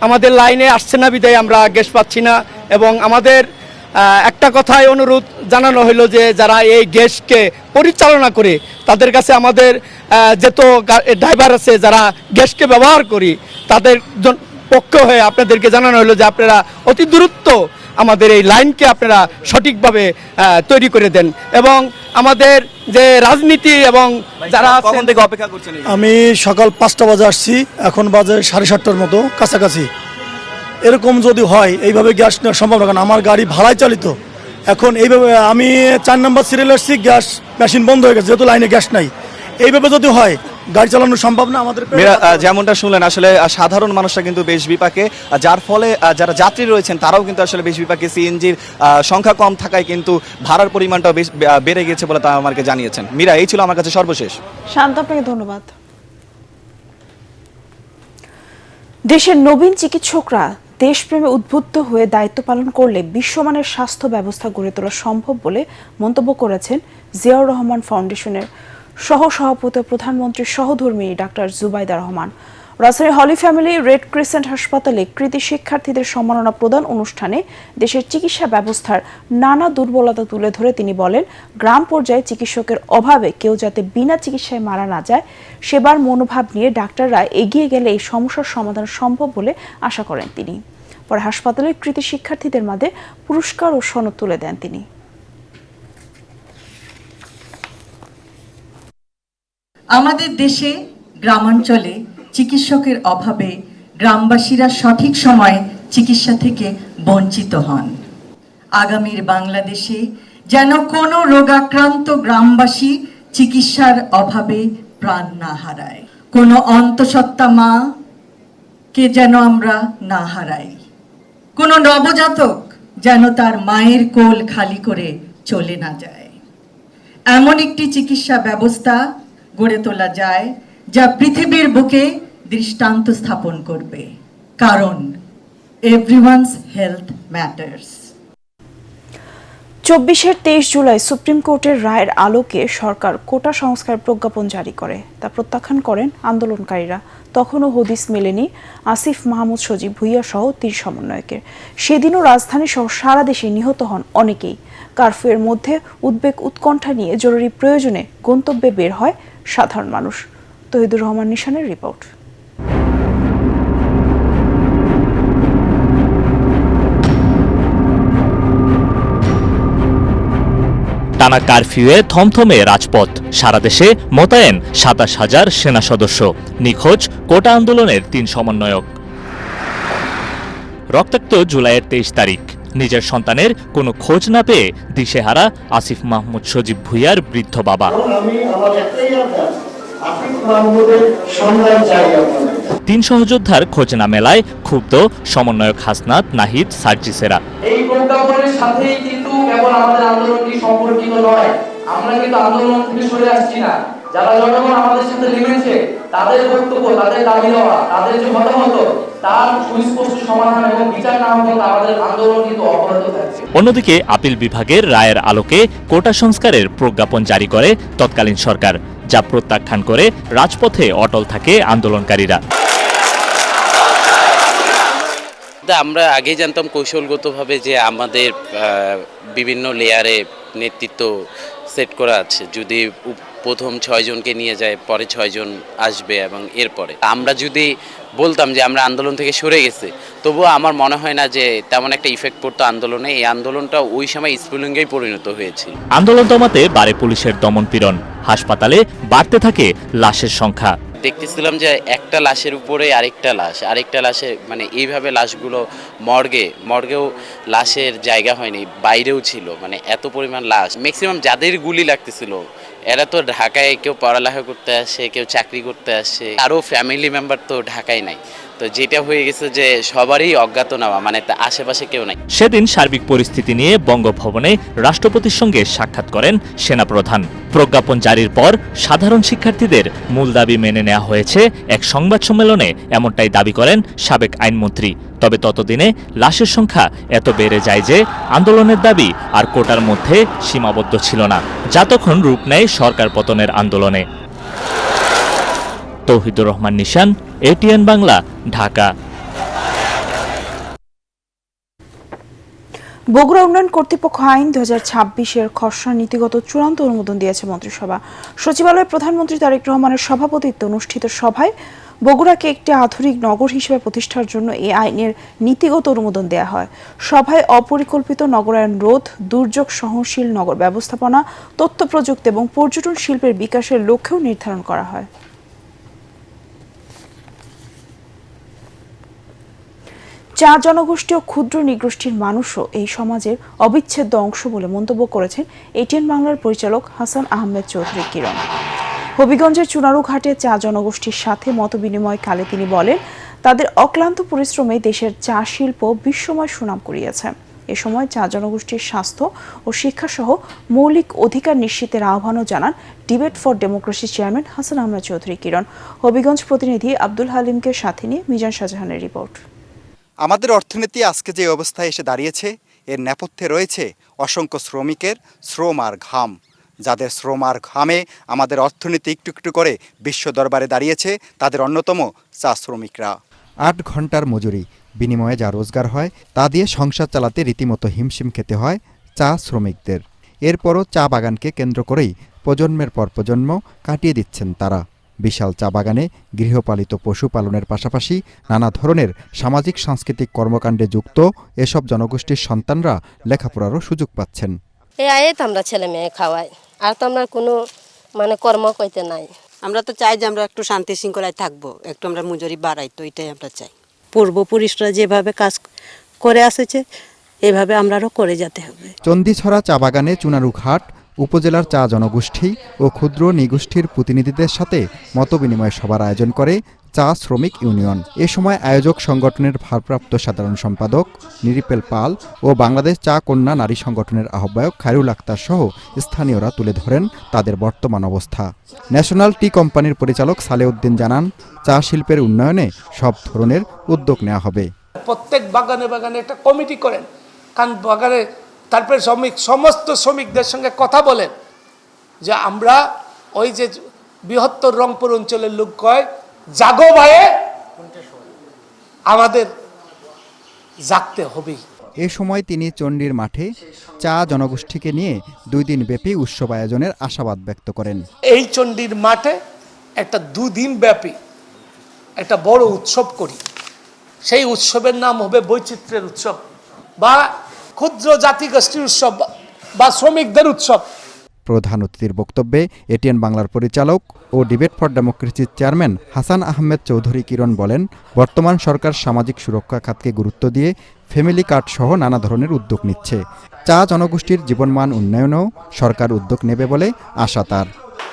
আমাদের লাইনে আসছে না বিধায় আমরা গ্যাস পাচ্ছি না। এবং আমাদের একটা কথাই অনুরোধ জানানো হলো যে যারা এই গ্যাসকে পরিচালনা করে তাদের কাছে আমাদের যত ড্রাইভার আছে যারা গ্যাসকে ব্যবহার করি তাদের পক্ষ হয়ে আপনাদেরকে জানানো হলো যে আপনারা অতি দ্রুত আমাদের এই লাইনকে আপনারা সঠিকভাবে তৈরি করে দেন। এবং আমাদের যে রাজনীতি এবং যারা কখন থেকে অপেক্ষা করছেন? আমি সকাল 5টা বাজে আসছি, এখন বাজে 7:30টার মতো কাছাকাছি। এরকম যদি হয় এইভাবে গ্যাস নেওয়া সম্ভব না, কারণ আমার গাড়ি ভাড়ায় চালিত। এখন এইভাবে আমি 4 নম্বর সিরিয়ালে আসছি, গ্যাস মেশিন বন্ধ হয়ে গেছে যেহেতু লাইনে গ্যাস নাই। এইভাবে যদি হয় গাড়ি চালানো সম্ভব না আমাদের। যেমনটা শুনলেন, আসলে সাধারণ মানুষরা কিন্তু বেশ বিপাকে, যার ফলে যারা যাত্রী রয়েছেন তারাও কিন্তু আসলে বেশ বিপাকে। সিএনজির সংখ্যা কম থাকায় কিন্তু ভাড়ার পরিমাণটাও বেশ বেড়ে গেছে বলে তারা আমাকে জানিয়েছেন। মীরা, এই ছিল আমার কাছে সর্বশেষ। শান্ত, আপনাকে ধন্যবাদ। দেশের নবীন চিকিৎসকরা দেশপ্রেমে উদ্বুদ্ধ হয়ে দায়িত্ব পালন করলে বিশ্বমানের স্বাস্থ্য ব্যবস্থা গড়ে তোলা সম্ভব বলে মন্তব্য করেছেন জিয়াউর রহমান ফাউন্ডেশনের সহ-সভাপতি ও প্রধানমন্ত্রীর সহধর্মিণী ডাক্তার জুবাইদা রহমান। রাজধানীর হলি ফ্যামিলি রেড ক্রিসেন্ট হাসপাতালে কৃতি শিক্ষার্থীদের সম্মাননা প্রদান অনুষ্ঠানে দেশের চিকিৎসা ব্যবস্থার নানা দুর্বলতা তুলে ধরে তিনি বলেন, গ্রাম পর্যায়ে চিকিৎসকের অভাবে কেউ যাতে বিনা চিকিৎসায় মারা না যায় সেবার মনোভাব নিয়ে ডাক্তাররা এগিয়ে গেলে এই সমস্যার সমাধান সম্ভব বলে আশা করেন তিনি। পরে হাসপাতালের কৃতি শিক্ষার্থীদের মাঝে পুরস্কার ও সনদ তুলে দেন তিনি। আমাদের দেশে গ্রামাঞ্চলে চিকিৎসকের অভাবে গ্রামবাসীরা সঠিক সময়ে চিকিৎসা থেকে বঞ্চিত হন। আগামীর বাংলাদেশে যেন কোনো রোগাক্রান্ত গ্রামবাসী চিকিৎসার অভাবে প্রাণ না হারায়, কোনো অন্তঃসত্ত্বা মা কে যেন আমরা না হারাই, কোনো নবজাতক যেন তার মায়ের কোল খালি করে চলে না যায়। এমন একটি চিকিৎসা ব্যবস্থা গড়ে তোলা যায় যা পৃথিবীর বুকে দৃষ্টান্ত স্থাপন করবে, কারণ এভরিওয়ানস হেলথ ম্যাটার্স। 24-এর 23 জুলাই সুপ্রিম কোর্টের রায়ের আলোকে সরকার কোটা সংস্কার প্রজ্ঞাপন জারি করে, তা প্রত্যাখ্যান করেন আন্দোলনকারীরা। তখনও হদিস মেলেনি আসিফ মাহমুদ সজীব ভুইয়া সহ 3 সমন্বয়কের। সেদিনও রাজধানী সহ সারা দেশে নিহত হন অনেকেই। কারফিউয়ের মধ্যে উদ্বেগ উৎকণ্ঠা নিয়ে জরুরি প্রয়োজনে গন্তব্যে বের হয় সাধারণ মানুষ। তহিদুর রহমান নিশানের রিপোর্ট। টানা কারফিউয়ে থমথমে রাজপথ, সারা দেশে মোতায়েন 27,000 সেনা সদস্য, নিখোঁজ কোটা আন্দোলনের 3 সমন্বয়ক। রক্তাক্ত জুলাইয়ের 23 তারিখ, নিজের সন্তানের কোনো খোঁজ না পেয়ে দিশেহারা আসিফ মাহমুদ সজীব ভুইয়ার বৃদ্ধ বাবা। 3 সহযোদ্ধার খোঁজ না মেলায় ক্ষুব্ধ সমন্বয়ক হাসনাত, নাহিদ, সার্জিসেরা। এই প্রজ্ঞাপনের সাথেই কিন্তু কেবল আমাদের আন্দোলনটি সম্পর্কিত নয়, আমরা কিন্তু আন্দোলন থেকে সরে আসছি না। যারা জনগণ আমাদের সাথে নেমেছে তাদের বক্তব্য, তাদের দাবি দেওয়া, তাদের যে মতামত, তার সুস্পষ্ট সমাধান এবং বিচার না হলে আমাদের আন্দোলন কিন্তু অব্যাহত থাকবে। অন্যদিকে আপিল বিভাগের রায়ের আলোকে কোটা সংস্কারের প্রজ্ঞাপন জারি করে তৎকালীন সরকার, যা প্রত্যাখ্যান করে রাজপথে অটল থাকে আন্দোলনকারীরা। আমরা আগে জানতাম কৌশলগতভাবে যে আমাদের বিভিন্ন লেয়ারে নেতৃত্ব সেট করা আছে, যদি প্রথম 6 জনকে নিয়ে যায়, পরে 6 জন আসবে এবং এরপরে আমরা যদি বলতাম যে আমরা আন্দোলন থেকে সরে গেছি, তবুও আমার মনে হয় না যে তেমন একটা ইফেক্ট পড়তো আন্দোলনে। এই আন্দোলনটা ওই সময় স্ফুলিঙ্গেই পরিণত হয়েছে। আন্দোলন দমাতে বাড়ে পুলিশের দমনপীড়ন, হাসপাতালে বাড়তে থাকে লাশের সংখ্যা। দেখতেছিলাম যে একটা লাশের উপরে আরেকটা লাশে মানে এইভাবে লাশগুলো মর্গেও লাশের জায়গা হয়নি, বাইরেও ছিল, মানে এত পরিমাণ লাশ। ম্যাক্সিমাম যাদের গুলি লাগতেছিল এরা তো ঢাকায় কেউ পড়ালেখা করতে আসে, কেউ চাকরি করতে আসে, আরও ফ্যামিলি মেম্বার তো ঢাকায় নাই। তো যেটা হয়ে গেছে যে সবারই অজ্ঞাতনামা, মানে আশেপাশে কেউ নাই। সেদিন সার্বিক পরিস্থিতি নিয়ে বঙ্গভবনে রাষ্ট্রপতির সঙ্গে সাক্ষাৎ করেন সেনাপ্রধান। প্রজ্ঞাপন জারির পর সাধারণ শিক্ষার্থীদের মূল দাবি মেনে নেওয়া হয়েছে এক সংবাদ সম্মেলনে, এমনটাই দাবি করেন সাবেক আইনমন্ত্রী। তবে ততদিনে লাশের সংখ্যা এত বেড়ে যায় যে আন্দোলনের দাবি আর কোটার মধ্যে সীমাবদ্ধ ছিল না, যা তখন রূপ নেয় সরকার পতনের আন্দোলনে। তৌহিদুর রহমান নিশান, এটিএন বাংলা, ঢাকা। বগুড়া উন্নয়ন কর্তৃপক্ষ আইন 2026-এর খসড়া নীতিগত চূড়ান্ত অনুমোদন দিয়েছে মন্ত্রিসভা। সচিবালয়ে প্রধানমন্ত্রী তারেক রহমানের সভাপতিত্বে অনুষ্ঠিত সভায় বগুড়াকে একটি আধুনিক নগর হিসেবে প্রতিষ্ঠার জন্য এই আইনের নীতিগত অনুমোদন দেওয়া হয়। সভায় অপরিকল্পিত নগরায়ন রোধ, দুর্যোগ সহনশীল নগর ব্যবস্থাপনা, তথ্য প্রযুক্তি এবং পর্যটন শিল্পের বিকাশের লক্ষ্যও নির্ধারণ করা হয়। চা জনগোষ্ঠী ও ক্ষুদ্র নৃগোষ্ঠীর মানুষও এই সমাজের অবিচ্ছেদ্য অংশ বলে মন্তব্য করেছেন এটিএন বাংলার পরিচালক হাসান আহমেদ চৌধুরী কিরণ। হবিগঞ্জের চুনারুঘাটে চা জনগোষ্ঠীর সাথে মতবিনিময়কালে তিনি বলেন, তাদের অক্লান্ত পরিশ্রমে দেশের চা শিল্প বিশ্বময় সুনাম কুড়িয়েছে। এ সময় চা জনগোষ্ঠীর স্বাস্থ্য ও শিক্ষাসহ মৌলিক অধিকার নিশ্চিতের আহ্বানও জানান debate for democracy chairman Hasan Ahmed Chowdhury Kiron. Habiganj প্রতিনিধি আব্দুল হালিমকে সাথে নিয়ে মিজান শাহজাহানের রিপোর্ট। আমাদের অর্থনীতি আজকে যে অবস্থায় এসে দাঁড়িয়েছে, এর নেপথ্যে রয়েছে অসংখ্য শ্রমিকের শ্রম আর ঘাম। যাদের শ্রম আর ঘামে আমাদের অর্থনীতি একটু একটু করে বিশ্ব দরবারে দাঁড়িয়েছে, তাদের অন্যতম চা শ্রমিকরা। 8 ঘন্টার মজুরি বিনিময়ে যা রোজগার হয় তা দিয়ে সংসার চালাতে রীতিমতো হিমশিম খেতে হয় চা শ্রমিকদের। এরপরও চা বাগানকে কেন্দ্র করেই প্রজন্মের পর প্রজন্ম কাটিয়ে দিচ্ছেন তারা। বিশাল চা বাগানে গৃহপালিত পশুপালনের পাশাপাশি নানা ধরনের সামাজিক সাংস্কৃতিক কর্মকাণ্ডে যুক্ত এসব জনগোষ্ঠীর সন্তানরা লেখাপড়ারও সুযোগ পাচ্ছেন। এই আয়ে তো আমরা ছেলে মেয়ে খাওয়াই, আর তো আমরা কোনো কর্ম কইতে নাই। আমরা তো চাই যে আমরা একটু শান্তি শৃঙ্খলায় থাকবো, একটু আমরা মজুরি বাড়াই, তো এটাই আমরা চাই। পূর্বপুরুষরা যেভাবে কাজ করে আসছে এভাবে আমরাও করে যেতে হবে। চন্দিছড়া চা বাগানে চুনারুঘাট উপজেলার চা জনগোষ্ঠী ও ক্ষুদ্র নৃগোষ্ঠীর প্রতিনিধিদের সাথে মতবিনিময় সভার আয়োজন করে চা শ্রমিক ইউনিয়ন। এ সময় আয়োজক সংগঠনের ভারপ্রাপ্ত সাধারণ সম্পাদক নিরিপেল পাল ও বাংলাদেশ চা কন্যা নারী সংগঠনের আহ্বায়ক খায়রুল আক্তার সহ স্থানীয়রা তুলে ধরেন তাদের বর্তমান অবস্থা। ন্যাশনাল টি কোম্পানির পরিচালক সালেউদ্দিন জানান, চা শিল্পের উন্নয়নে সব ধরনের উদ্যোগ নেওয়া হবে। প্রত্যেক বাগানে বাগানে একটা কমিটি করেন, কারণ বাগানে তারপরে সমস্ত শ্রমিকদের সঙ্গে কথা বলেন যে আমরা ওই যে বৃহত্তর রংপুর অঞ্চলের লোক কয় জাগো ভাইয়ে, আমাদের জাগতে হবেই। এ সময় তিনি চণ্ডীর মাঠে চা জনগোষ্ঠীকে নিয়ে 2 দিন ব্যাপী উৎসব আয়োজনের আশাবাদ ব্যক্ত করেন। এই চণ্ডীর মাঠে একটা 2 দিন ব্যাপী একটা বড় উৎসব করি। সেই উৎসবের নাম হবে বৈচিত্র্যের উৎসব বা ক্ষুদ্র জাতিগোষ্ঠীর উৎসব বা শ্রমিকদের উৎসব। প্রধান অতিথির বক্তব্যে এটিএন বাংলার পরিচালক ও ডিবেট ফর ডেমোক্রেসির চেয়ারম্যান হাসান আহমেদ চৌধুরী কিরণ বলেন, বর্তমান সরকার সামাজিক সুরক্ষা খাতকে গুরুত্ব দিয়ে ফ্যামিলি কার্ড সহ নানা ধরনের উদ্যোগ নিচ্ছে। চা জনগোষ্ঠীর জীবনমান উন্নয়নেও সরকার উদ্যোগ নেবে বলে আশা তার।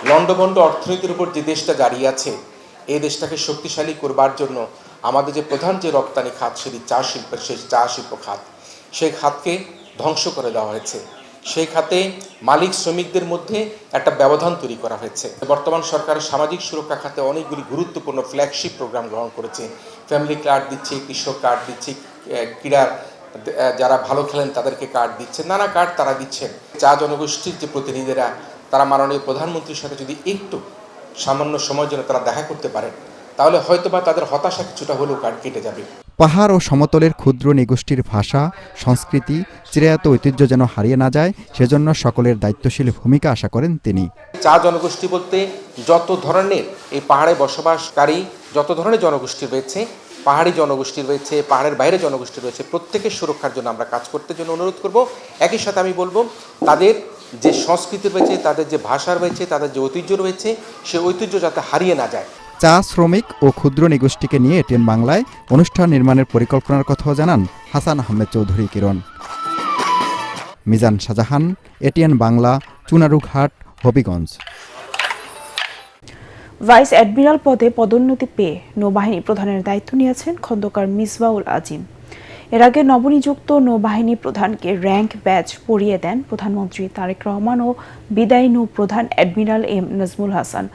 লন্ডভন্ড অর্থনীতির উপর যে দেশটা দাঁড়িয়ে আছে, এই দেশটাকে শক্তিশালী করবার জন্য আমাদের যে প্রধান যে রপ্তানি খাত, সেটি চা শিল্পের, সেই চা শিল্প খাত, সেই খাতকে ধ্বংস করে দেওয়া হয়েছে। সেই খাতে মালিক শ্রমিকদের মধ্যে একটা ব্যবধান তৈরি করা হয়েছে। বর্তমান সরকার সামাজিক সুরক্ষা খাতে অনেকগুলি গুরুত্বপূর্ণ ফ্ল্যাগশিপ প্রোগ্রাম গ্রহণ করেছে। ফ্যামিলি কার্ড দিচ্ছে, কৃষক কার্ড দিচ্ছে, ক্রীড়া যারা ভালো খেলেন তাদেরকে কার্ড দিচ্ছে, নানা কার্ড তারা দিচ্ছেন। চা জনগোষ্ঠীর যে প্রতিনিধিরা, তারা মাননীয় প্রধানমন্ত্রীর সাথে যদি একটু সামান্য সময়ের জন্য তারা দেখা করতে পারেন, তাহলে হয়তোবা তাদের হতাশা কিছুটা হলেও কার্ড কেটে যাবে। পাহাড় ও সমতলের ক্ষুদ্র নিগোষ্ঠীর ভাষা, সংস্কৃতি, চিরায়ত ঐতিহ্য যেন হারিয়ে না যায়, সেজন্য সকলের দায়িত্বশীল ভূমিকা আশা করেন তিনি। চা জনগোষ্ঠী বলতে যত ধরনের এই পাহাড়ে বসবাসকারী যত ধরনের জনগোষ্ঠী রয়েছে, পাহাড়ি জনগোষ্ঠী রয়েছে, পাহাড়ের বাইরে জনগোষ্ঠী রয়েছে, প্রত্যেকের সুরক্ষার জন্য আমরা কাজ করতে জন্য অনুরোধ করব। একই সাথে আমি বলবো, তাদের যে সংস্কৃতি রয়েছে, তাদের যে ভাষা রয়েছে, তাদের যে ঐতিহ্য রয়েছে, সেই ঐতিহ্য যাতে হারিয়ে না যায়। চা শ্রমিক ও ক্ষুদ্র নিগোষ্ঠীকে নিয়ে এটিএন বাংলায় অনুষ্ঠান নির্মাণের পরিকল্পনার কথাও জানান Hasan Ahmed Chowdhury Kiron. Mizan Shahjahan, ATN Bangla, Chunarughat, Habiganj. Vice admiral পদে পদোন্নতি পেয়ে নৌবাহিনী প্রধানের দায়িত্ব নিয়েছেন খন্দকার মিসবাউল আজিম। এর আগে নবনিযুক্ত নৌবাহিনী প্রধানকে র্যাঙ্ক ব্যাজ পরিয়ে দেন প্রধানমন্ত্রী তারেক রহমান ও বিদায়ী নৌপ্রধান অ্যাডমিরাল এম নাজমুল হাসান।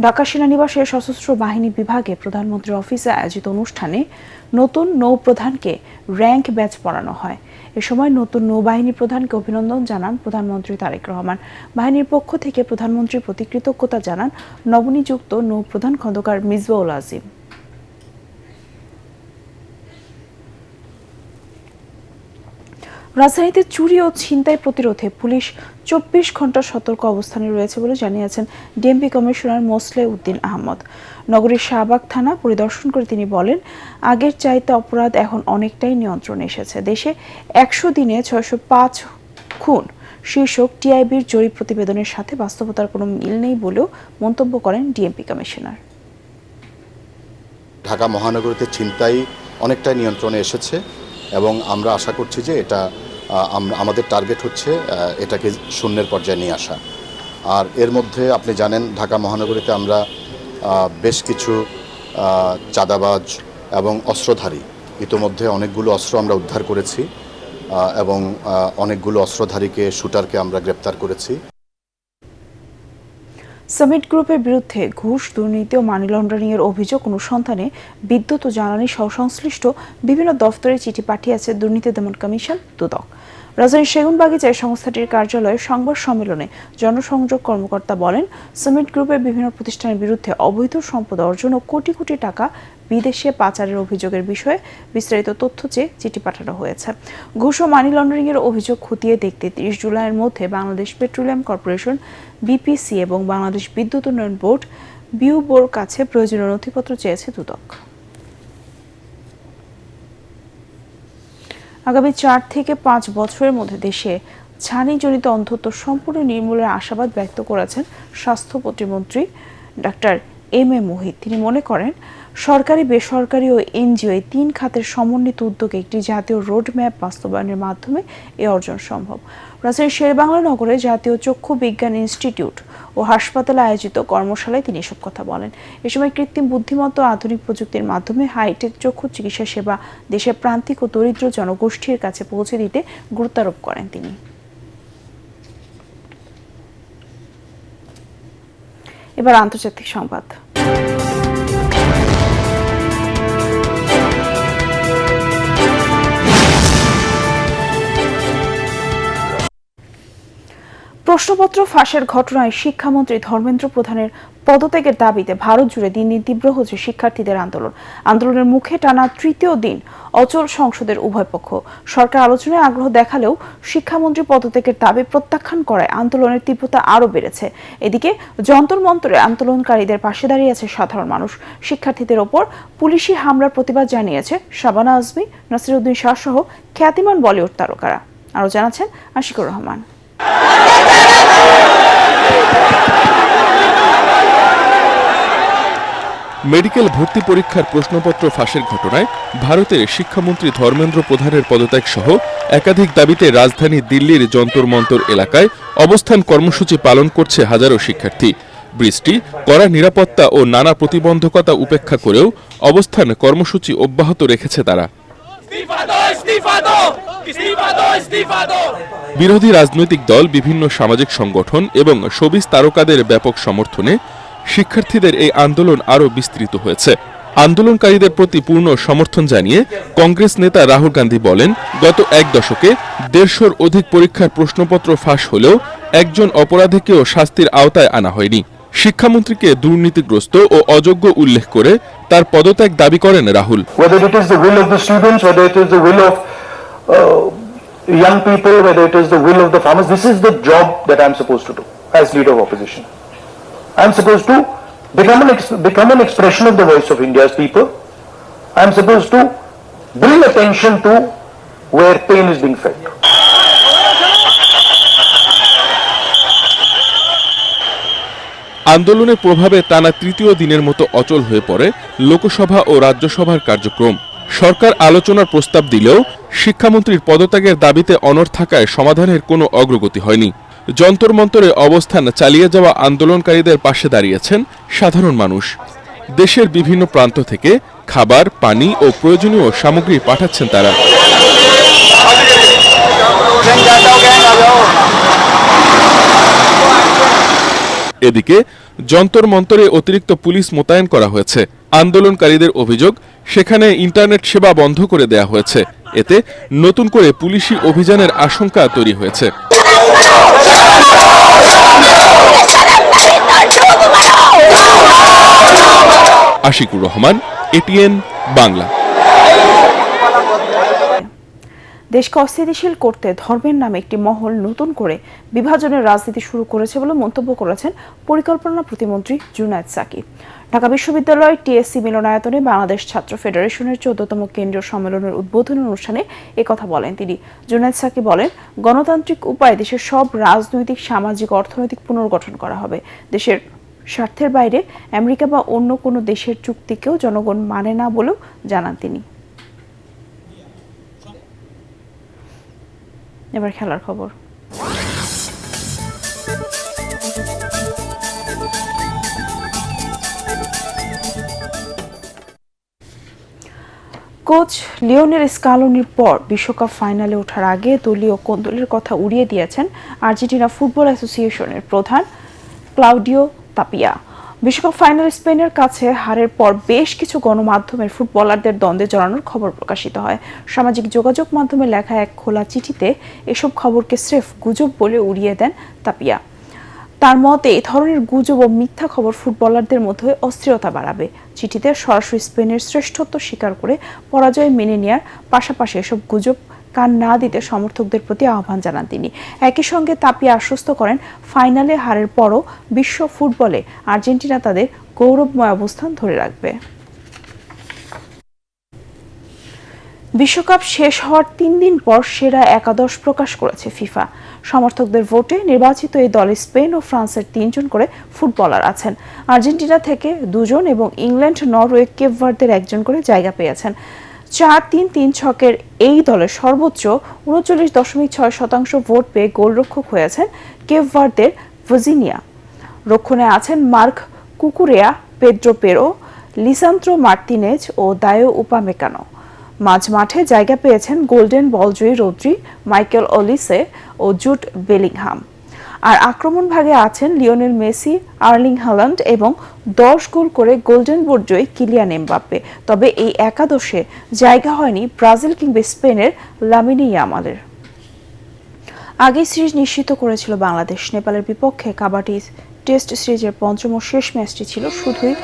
ঢাকা সেনানিবাসের সশস্ত্র বাহিনী বিভাগে প্রধানমন্ত্রীর অফিসে আয়োজিত অনুষ্ঠানে নতুন নৌপ্রধানকে র্যাঙ্ক ব্যাজ পরানো হয়। এ সময় নতুন নৌবাহিনী প্রধানকে অভিনন্দন জানান প্রধানমন্ত্রী তারেক রহমান। বাহিনীর পক্ষ থেকে প্রধানমন্ত্রীর প্রতি কৃতজ্ঞতা জানান নবনিযুক্ত নৌপ্রধান খন্দকার মিসবাউল আজিম। রাজধানীতে চুরি ও ছিনতাই প্রতিরোধে পুলিশ 24 ঘন্টা সতর্ক অবস্থানে রয়েছে বলে জানিয়েছেন DMP commissioner Moseley Uddin Ahmad. নগরীর শাহবাগ থানা পরিদর্শন করে তিনি বলেন, আগের চাইতে অপরাধ এখন অনেকটাই নিয়ন্ত্রণে এসেছে। দেশে 100 দিনে 605 খুন শীর্ষক টিআইবির জরিপ প্রতিবেদনের সাথে বাস্তবতার কোনো মিল নেই বলেও মন্তব্য করেন ডিএমপি কমিশনার। ঢাকা মহানগরীতে ছিনতাই অনেকটাই নিয়ন্ত্রণে এসেছে এবং আমরা আশা করছি যে এটা আমাদের টার্গেট হচ্ছে এটাকে শূন্যের পর্যায়ে নিয়ে আসা। আর এর মধ্যে আপনি জানেন ঢাকা মহানগরীতে আমরা বেশ কিছু চাঁদাবাজ এবং অস্ত্রধারী, ইতোমধ্যে অনেকগুলো অস্ত্র আমরা উদ্ধার করেছি এবং অনেকগুলো অস্ত্রধারীকে শুটারকে আমরা গ্রেপ্তার করেছি। সামিট গ্রুপের বিরুদ্ধে ঘুষ, দুর্নীতি ও মানি লন্ডারিং এর অভিযোগ অনুসন্ধানে বিদ্যুৎ ও জ্বালানি সহ সংশ্লিষ্ট বিভিন্ন দফতরে চিঠি পাঠিয়েছে দুর্নীতি দমন কমিশন দুদক। রাজধানীর সেগুনবাগিচায় সংস্থাটির কার্যালয়ে সংবাদ সম্মেলনে জনসংযোগ কর্মকর্তা বলেন, সামিট গ্রুপের বিভিন্ন প্রতিষ্ঠানের বিরুদ্ধে অবৈধ সম্পদ অর্জন ও কোটি কোটি টাকা বিদেশে পাচারের অভিযোগের বিষয়ে বিস্তারিত তথ্য চেয়ে চিঠি পাঠানো হয়েছে। ঘুষ ও মানি লন্ডারিং এর অভিযোগ খতিয়ে দেখতে 30 জুলাইয়ের মধ্যে বাংলাদেশ পেট্রোলিয়াম কর্পোরেশন বিপিসি এবং বাংলাদেশ বিদ্যুৎ উন্নয়ন বোর্ড বিউবোর কাছে প্রয়োজনীয় নথিপত্র চেয়েছে দুদক। আগামী 4 থেকে 5 বছরের মধ্যে দেশে ছানিজনিত অন্ধত্ব সম্পূর্ণ নির্মূলের আশাবাদ ব্যক্ত করেছেন স্বাস্থ্য প্রতিমন্ত্রী ডাক্তার এম এ মোহিত। তিনি মনে করেন সরকারি, বেসরকারি ও এনজিও এই 3 খাতের সমন্বিত উদ্যোগে একটি জাতীয় রোডম্যাপ বাস্তবায়নের মাধ্যমে এ অর্জন সম্ভব। রাজধানীর শেরেবাংলা নগরে জাতীয় চক্ষু বিজ্ঞান ইনস্টিটিউট ও হাসপাতালে আয়োজিত কর্মশালায় তিনি এসব কথা বলেন। এ সময় কৃত্রিম বুদ্ধিমত্তা ও আধুনিক প্রযুক্তির মাধ্যমে হাইটেক চক্ষু চিকিৎসা সেবা দেশের প্রান্তিক ও দরিদ্র জনগোষ্ঠীর কাছে পৌঁছে দিতে গুরুত্বারোপ করেন তিনি। এবার আন্তর্জাতিক সংবাদ। প্রশ্নপত্র ফাঁসের ঘটনায় শিক্ষামন্ত্রী ধর্মেন্দ্র প্রধানের পদত্যাগের দাবিতে ভারত জুড়ে দিন দিন তীব্র হচ্ছে শিক্ষার্থীদের আন্দোলনের মুখে টানা তৃতীয় দিন অচল সংসদের উভয় পক্ষ। সরকার আলোচনায় আগ্রহ দেখালেও শিক্ষামন্ত্রী পদত্যাগের দাবি প্রত্যাখ্যান করায় আন্দোলনের তীব্রতা আরও বেড়েছে। এদিকে যন্তর মন্তরে আন্দোলনকারীদের পাশে দাঁড়িয়ে আছে সাধারণ মানুষ। শিক্ষার্থীদের ওপর পুলিশি হামলার প্রতিবাদ জানিয়েছে শাবানা আজমি, নাসিরউদ্দিন শাহ সহ খ্যাতিমান বলিউড তারকারা। আরও জানাচ্ছেন আশিকুর রহমান। মেডিকেল ভর্তি পরীক্ষার প্রশ্নপত্র ফাঁসের ঘটনায় ভারতের শিক্ষামন্ত্রী ধর্মেন্দ্র প্রধানের পদত্যাগ সহ একাধিক দাবিতে রাজধানী দিল্লির যন্তর মন্তর এলাকায় অবস্থান কর্মসূচি পালন করছে হাজারো শিক্ষার্থী। বৃষ্টি, কড়া নিরাপত্তা ও নানা প্রতিবন্ধকতা উপেক্ষা করেও অবস্থান কর্মসূচি অব্যাহত রেখেছে তারা। বিরোধী রাজনৈতিক দল, বিভিন্ন সামাজিক সংগঠন এবং শোবিজ তারকাদের ব্যাপক সমর্থনে শিক্ষার্থীদের এই আন্দোলন আরও বিস্তৃত হয়েছে। আন্দোলনকারীদের প্রতি পূর্ণ সমর্থন জানিয়ে কংগ্রেস নেতা রাহুল গান্ধী বলেন, গত এক দশকে 150-র অধিক পরীক্ষার প্রশ্নপত্র ফাঁস হলেও একজন অপরাধীকেও শাস্তির আওতায় আনা হয়নি। শিক্ষামন্ত্রীকে দুর্নীতিগ্রস্ত ও অযোগ্য উল্লেখ করে তার পদত্যাগ দাবি করেন Rahul. Young people, whether it is the will of the farmers, this is the job that I'm supposed to do as leader of opposition. I'm supposed to become an expression of the voice of India's people. I'm supposed to bring attention to where pain is being felt. আন্দোলনের প্রভাবে টানা তৃতীয় দিনের মতো অচল হয়ে পড়ে লোকসভা ও রাজ্যসভার কার্যক্রম। সরকার আলোচনার প্রস্তাব দিলেও শিক্ষামন্ত্রীর পদত্যাগের দাবিতে অনড় থাকায় সমাধানের কোনো অগ্রগতি হয়নি। যন্তর মন্তরে অবস্থান চালিয়ে যাওয়া আন্দোলনকারীদের পাশে দাঁড়িয়েছেন সাধারণ মানুষ। দেশের বিভিন্ন প্রান্ত থেকে খাবার, পানি ও প্রয়োজনীয় সামগ্রী পাঠাচ্ছেন তারা। এদিকে যন্তর মন্তরে অতিরিক্ত পুলিশ মোতায়েন করা হয়েছে। আন্দোলনকারীদের অভিযোগ, সেখানে ইন্টারনেট সেবা বন্ধ করে দেয়া হয়েছে। এতে নতুন করে পুলিশি অভিযানের আশঙ্কা তৈরি হয়েছে। আশিকুর রহমান, এটিএন বাংলা। দেশকে অস্থিতিশীল করতে ধর্মের নামে একটি মহল নতুন করে বিভাজনের রাজনীতি শুরু করেছে বলে মন্তব্য করেছেন পরিকল্পনা প্রতিমন্ত্রী জুনায়েদ সাকি। ঢাকা বিশ্ববিদ্যালয় টিএসসি মিলনায়তনে বাংলাদেশ ছাত্র ফেডারেশনের 14তম কেন্দ্রীয় সম্মেলনের উদ্বোধনী অনুষ্ঠানে একথা বলেন তিনি। জুনায়েদ সাকি বলেন, গণতান্ত্রিক উপায়ে দেশের সব রাজনৈতিক, সামাজিক, অর্থনৈতিক পুনর্গঠন করা হবে। দেশের স্বার্থের বাইরে আমেরিকা বা অন্য কোনো দেশের চুক্তিকেও জনগণ মানে না বলেও জানান তিনি। এবার খেলার খবর। কোচ লিওনেল স্কালোনির পর বিশ্বকাপ ফাইনালে ওঠার আগে দলীয় কোন্দলের কথা উড়িয়ে দিয়েছেন আর্জেন্টিনা ফুটবল অ্যাসোসিয়েশনের প্রধান ক্লাউডিও তাপিয়া। বিশ্বকাপ ফাইনালে স্পেনের কাছে হারের পর বেশ কিছু গণমাধ্যমের ফুটবলারদের দ্বন্দ্বে জড়ানোর খবর প্রকাশিত হয়। সামাজিক যোগাযোগ মাধ্যমে লেখা এক খোলা চিঠিতে এসব খবরকে স্রেফ গুজব বলে উড়িয়ে দেন তাপিয়া। তার মতে এই ধরনের গুজব ও মিথ্যা খবর ফুটবলারদের মধ্যে অস্থিরতা বাড়াবে। চিঠিতে সরাসরি স্পেনের শ্রেষ্ঠত্ব স্বীকার করে পরাজয় মেনে নেওয়ার পাশাপাশি এসব গুজব কান না দিতে সমর্থকদের প্রতি আহ্বান জানান তিনি। একই সঙ্গে তাপিয়া আশ্বস্ত করেন, ফাইনালে হারের পরও বিশ্ব ফুটবলে আর্জেন্টিনা তাদের গৌরবময় অবস্থান ধরে রাখবে। বিশ্বকাপ শেষ হওয়ার 3 দিন পর সেরা একাদশ প্রকাশ করেছে ফিফা। সমর্থকদের ভোটে নির্বাচিত এই দলে স্পেন ও ফ্রান্সের 3 জন করে ফুটবলার আছেন। আর্জেন্টিনা থেকে 2 জন এবং ইংল্যান্ড, নরওয়ে, কেপ ভার্দের 1 জন করে জায়গা পেয়েছেন। 4-3-3 ছকের এই দলের সর্বোচ্চ 39.6% ভোট পেয়ে গোলরক্ষক হয়েছেন কেপ ভার্দের ভার্জিনিয়া। রক্ষণে আছেন Marc Cucurella, Pedro Porro, Lisandro Martinez ও দায়ো উপামেকানো। মাঝ মাঠে জায়গা পেয়েছেন গোল্ডেন বলজয়ী রদ্রি, মাইকেল অলিসে ও জুড বেলিংহাম। আর আক্রমণ ভাগে আছেন লিওনেল মেসি, আর্লিং হাল্যান্ড এবং 10 গোল করে গোল্ডেন বুট জয়ী কিলিয়ান এমবাপ্পে। তবে এই একাদশে জায়গা হয়নি ব্রাজিল কিংবা স্পেনের লামিনে ইয়ামালের। আগে সিরিজ নিশ্চিত করেছিল বাংলাদেশ। নেপালের বিপক্ষে কাবাডি টেস্ট সিরিজের 5ম ও শেষ ম্যাচটি ছিল শুধুই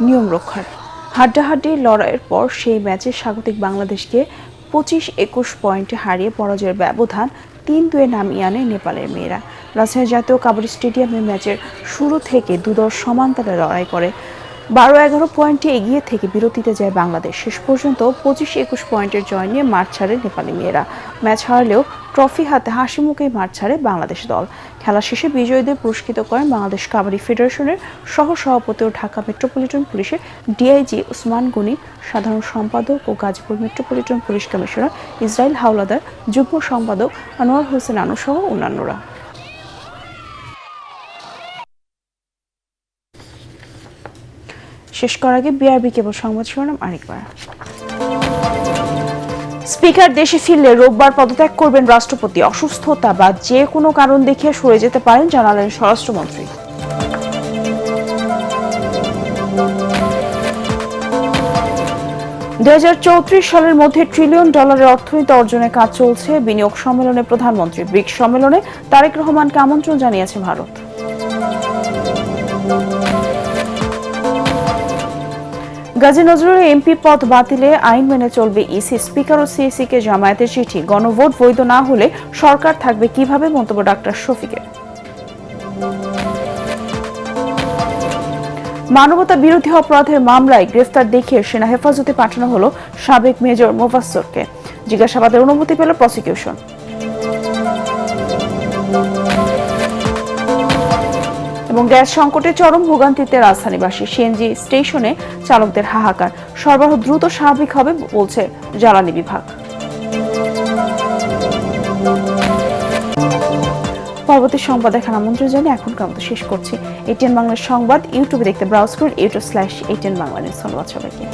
নিয়ম রক্ষার। হাড্ডাহাড্ডি লড়াইয়ের পর সেই ম্যাচে স্বাগতিক বাংলাদেশকে 25-21 পয়েন্টে হারিয়ে পরাজয়ের ব্যবধান 3-2 নামিয়ে আনে নেপালের মেয়েরা। রাজশাহী জাতীয় কাবাডি স্টেডিয়ামে ম্যাচের শুরু থেকে দুদল সমান তালে লড়াই করে 12-11 পয়েন্টে এগিয়ে থেকে বিরতিতে যায় বাংলাদেশ। শেষ পর্যন্ত 25-21 পয়েন্টের জয় নিয়ে মাঠ ছাড়ে নেপালি মেয়েরা। ম্যাচ হারলেও ট্রফি হাতে হাসি মুখেই মাঠ ছাড়ে বাংলাদেশ দল। খেলা শেষে বিজয়ীদের পুরস্কৃত করেন বাংলাদেশ কাবাডি ফেডারেশনের সহ-সভাপতি ও ঢাকা মেট্রোপলিটন পুলিশের ডিআইজি ওসমান গনি, সাধারণ সম্পাদক ও Gazipur metropolitan police commissioner Israil Hawlader, যুগ্ম সম্পাদক আনোয়ার হোসেন আনু সহ অন্যান্যরা। শেষ করার আগে বিআরবি কেবল সংবাদ শিরোনাম আরেকবার। স্পিকার দেশে ফিরলে রোববার পদত্যাগ করবেন রাষ্ট্রপতি। অসুস্থতা বা যে কোনো কারণ দেখিয়ে সরে যেতে পারেন, জানালেন স্বরাষ্ট্রমন্ত্রী। $2034 সালের মধ্যে $1 ট্রিলিয়ন অর্থনীতি অর্জনের কাজ চলছে। বিনিয়োগ সম্মেলনে প্রধানমন্ত্রী। ব্রিক্স সম্মেলনে তারেক রহমানকে আমন্ত্রণ জানিয়েছে ভারত। গাজী নজরুলের এমপি পদ বাতিলে আইন মেনে চলবে ইসি। স্পিকার ও সিইসি কে জামায়াতের চিঠি। গণভোট বৈধ না হলে সরকার থাকবে কিভাবে, মন্তব্য ডাক্তার শফিকের। মানবতা বিরোধী অপরাধের মামলায় গ্রেফতার দেখিয়ে সেনা হেফাজতে পাঠানো হলো সাবেক মেজর মোফাজ্জলকে। জিজ্ঞাসাবাদের অনুমতি পেল প্রসিকিউশন। এবং গ্যাস সংকটে চরম ভোগান্তিতে রাজধানীবাসী। সিএনজি স্টেশনে চালকদের হাহাকার। সরবরাহ দ্রুত স্বাভাবিক হবে বলছে জ্বালানি বিভাগ। পরবর্তী সংবাদ দেখার আমন্ত্রণ জানিয়ে এখনকার মতো শেষ করছি। এটিএন বাংলার সংবাদ ইউটিউবে দেখতে ব্রাউজ করুন youtube/ATN বাংলা নিউজ। ধন্যবাদ সবাইকে।